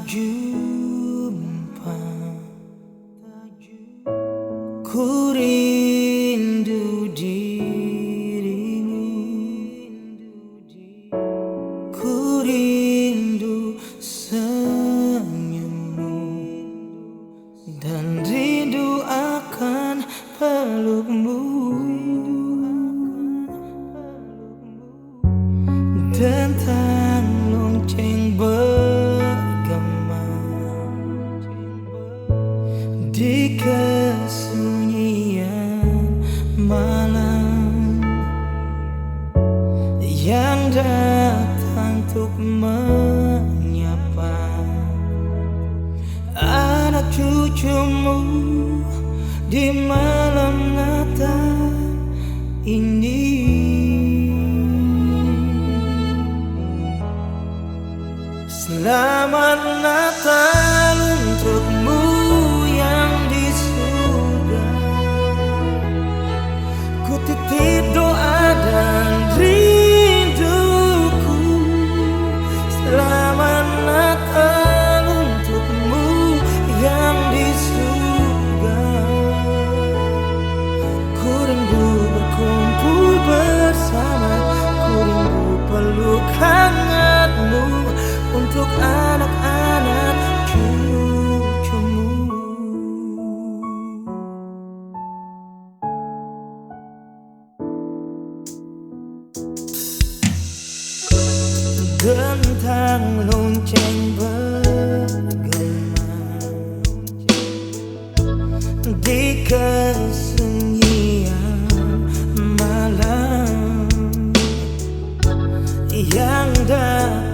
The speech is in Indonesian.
jumpa, ku rindu dirimu, ku rindu senyummu, dan rindu akan pelukmu. Tentang lonceng bergema di kesunyian malam yang datang untuk menyapa anak cucumu di malam Natal ini. Selamat Natal untukmu yang di surga. Ku titip doa dan rinduku. Selamat Natal untukmu yang di surga. Ku rindu berkumpul bersama, ku rindu peluk hangatmu untuk anak-anak cucumu. Gentang lonceng bergema di kesunyian malam yang datang